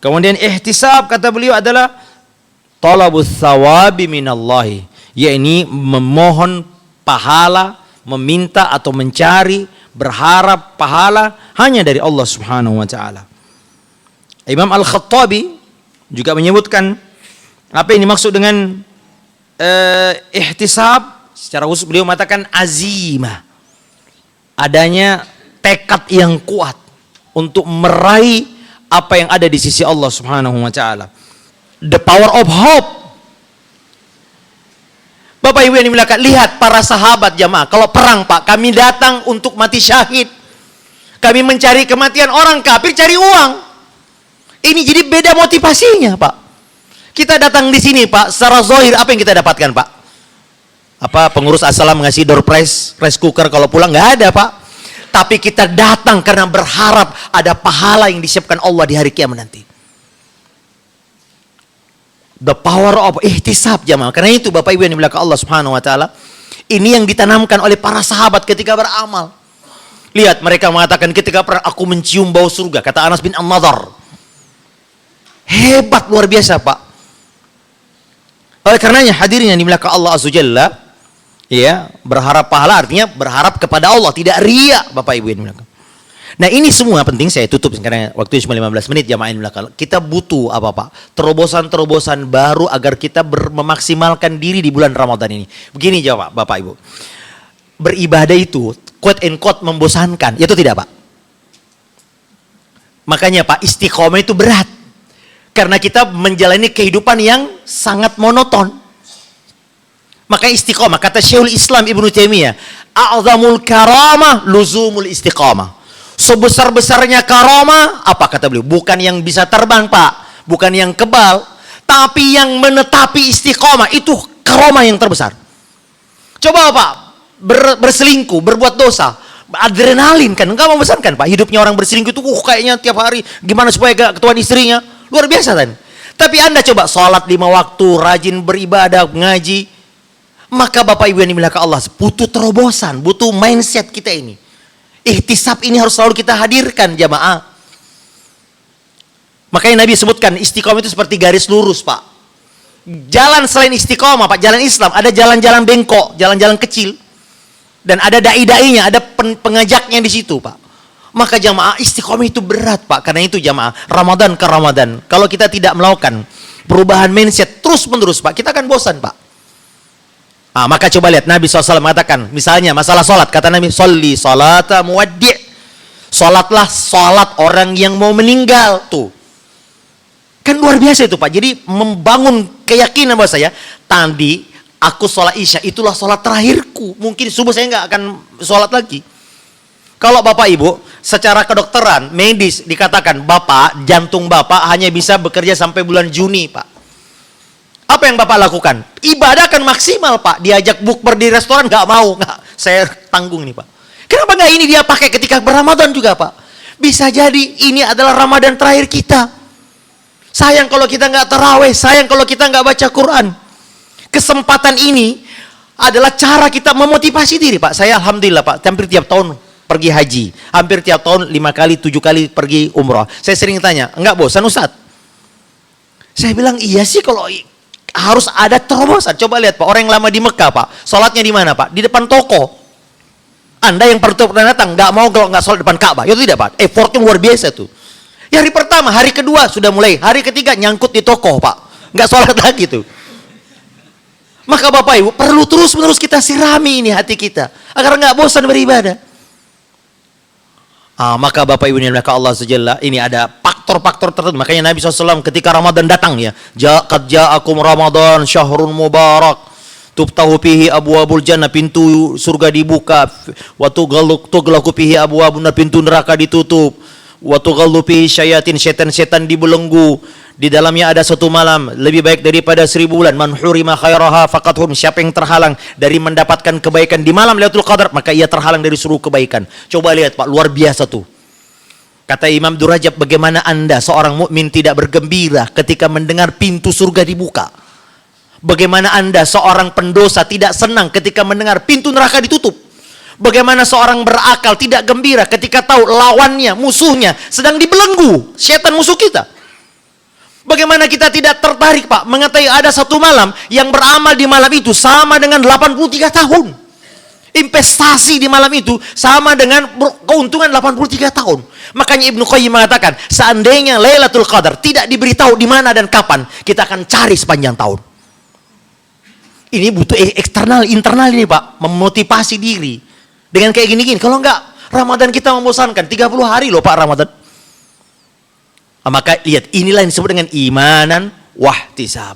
Kemudian ihtisab kata beliau adalah talabus thawabi minallahi, yakni memohon pahala, meminta atau mencari, berharap pahala hanya dari Allah Subhanahu wa taala. Imam Al-Khattabi juga menyebutkan apa yang dimaksud dengan ihtisab. Secara khusus beliau mengatakan azimah, adanya tekad yang kuat untuk meraih apa yang ada di sisi Allah Subhanahu wa taala. The power of hope. Bapak Ibu yang dimuliakan, lihat para sahabat jamaah, kalau perang Pak, kami datang untuk mati syahid. Kami mencari kematian, orang kafir cari uang. Ini jadi beda motivasinya Pak. Kita datang di sini Pak, secara zahir apa yang kita dapatkan Pak? Apa pengurus assalam ngasih door prize, rice cooker kalau pulang? Nggak ada Pak. Tapi kita datang karena berharap ada pahala yang disiapkan Allah di hari kiamat nanti. The power of ihtisab jamaah. Karena itu Bapak Ibu yang dimuliakan Allah Subhanahu wa taala, ini yang ditanamkan oleh para sahabat ketika beramal. Lihat mereka mengatakan ketika perang aku mencium bau surga, kata Anas bin An-Nadhr. Hebat, luar biasa Pak. Oleh karenanya hadirin yang dimuliakan Allah Azza Jalla, ya, berharap pahala artinya berharap kepada Allah, tidak riya Bapak Ibu yang dimuliakan. Nah ini semua penting, saya tutup karena waktunya cuma 15 menit jamaah yang dimuliakan. Kita butuh apa Pak? Terobosan-terobosan baru agar kita memaksimalkan diri di bulan Ramadan ini. Begini jawab Bapak Ibu. Beribadah itu quote and quote membosankan, itu tidak Pak? Makanya Pak, istiqomah itu berat. Karena kita menjalani kehidupan yang sangat monoton. Maka istiqomah, kata Syekhul Islam Ibnu Taimiyah, a'zamul karamah luzumul istiqomah. Sebesar-besarnya karamah, apa kata beliau? Bukan yang bisa terbang Pak, bukan yang kebal, tapi yang menetapi istiqomah, itu karamah yang terbesar. Coba Pak, berselingkuh, berbuat dosa, adrenalin kan, enggak membosankan Pak. Hidupnya orang berselingkuh itu kayaknya tiap hari gimana supaya gak ketahuan istrinya, luar biasa kan. Tapi Anda coba sholat 5 waktu, rajin beribadah, ngaji, maka Bapak Ibu yang dimuliakan Allah, butuh terobosan, butuh mindset kita ini. Ihtisab ini harus selalu kita hadirkan jamaah. Makanya Nabi sebutkan istiqomah itu seperti garis lurus Pak. Jalan selain istiqomah Pak, jalan Islam, ada jalan-jalan bengkok, jalan-jalan kecil, dan ada dai-dainya, ada pengajaknya di situ Pak. Maka jamaah, istiqomah itu berat Pak. Karena itu jamaah, Ramadan ke Ramadan, kalau kita tidak melakukan perubahan mindset terus menerus Pak, kita akan bosan Pak. Maka coba lihat Nabi SAW mengatakan, misalnya masalah sholat, kata Nabi, sholli sholata muwaddi', sholatlah sholat orang yang mau meninggal. Tuh kan luar biasa itu Pak. Jadi membangun keyakinan bahwa saya tadi aku sholat isya, itulah sholat terakhirku, mungkin subuh saya nggak akan sholat lagi. Kalau Bapak Ibu secara kedokteran medis dikatakan Bapak, jantung Bapak hanya bisa bekerja sampai bulan Juni Pak, apa yang Bapak lakukan? Ibadah kan maksimal Pak. Diajak bukber di restoran nggak mau, nggak, saya tanggung nih Pak. Kenapa nggak ini dia pakai ketika berRamadan juga Pak? Bisa jadi ini adalah Ramadan terakhir kita. Sayang kalau kita nggak taraweh, sayang kalau kita nggak baca Quran. Kesempatan ini adalah cara kita memotivasi diri Pak. Saya alhamdulillah Pak, hampir tiap tahun pergi haji, hampir tiap tahun 5 kali 7 kali pergi umrah. Saya sering tanya, enggak bosan Ustaz? Saya bilang iya sih, kalau harus ada terobosan. Coba lihat Pak, orang yang lama di Mekah Pak, sholatnya di mana Pak? Di depan toko. Anda yang pernah datang, nggak mau kalau nggak sholat depan Ka'bah, itu tidak Pak? Effortnya luar biasa tuh. Ya, hari pertama, hari kedua sudah mulai, hari ketiga nyangkut di toko Pak, nggak sholat lagi tuh. Maka Bapak Ibu perlu terus menerus kita sirami ini hati kita agar nggak bosan beribadah. Maka Bapak Ibu yang dimuliakan Allah Subhanahu, ini ada faktor-faktor tertentu. Makanya Nabi SAW ketika Ramadan datang ya, qad ja'akum Ramadan syahrun mubarak tuftahu fihi abwabul jannah, pintu surga dibuka, wa tughlaqu fihi abwabun nar, pintu neraka ditutup, wa tughallu fihi syayatin, setan-setan dibelenggu. Di dalamnya ada satu malam lebih baik daripada 1000 bulan. Man hurima khairaha faqad hum, siapa yang terhalang dari mendapatkan kebaikan di malam Lailatul Qadar, maka ia terhalang dari seluruh kebaikan. Coba lihat Pak, luar biasa tuh. Kata Imam Durajab, bagaimana Anda seorang mukmin tidak bergembira ketika mendengar pintu surga dibuka? Bagaimana Anda seorang pendosa tidak senang ketika mendengar pintu neraka ditutup? Bagaimana seorang berakal tidak gembira ketika tahu lawannya, musuhnya sedang dibelenggu, setan musuh kita? Bagaimana kita tidak tertarik, Pak, mengetahui ada satu malam yang beramal di malam itu sama dengan 83 tahun. Investasi di malam itu sama dengan keuntungan 83 tahun. Makanya Ibnu Qayyim mengatakan, seandainya Lailatul Qadar tidak diberitahu di mana dan kapan, kita akan cari sepanjang tahun. Ini butuh eksternal, internal ini, Pak, memotivasi diri. Dengan kayak gini-gini, kalau enggak, Ramadan kita membosankan, 30 hari loh Pak Ramadan. Maka lihat, inilah yang disebut dengan imanan wahtisaban.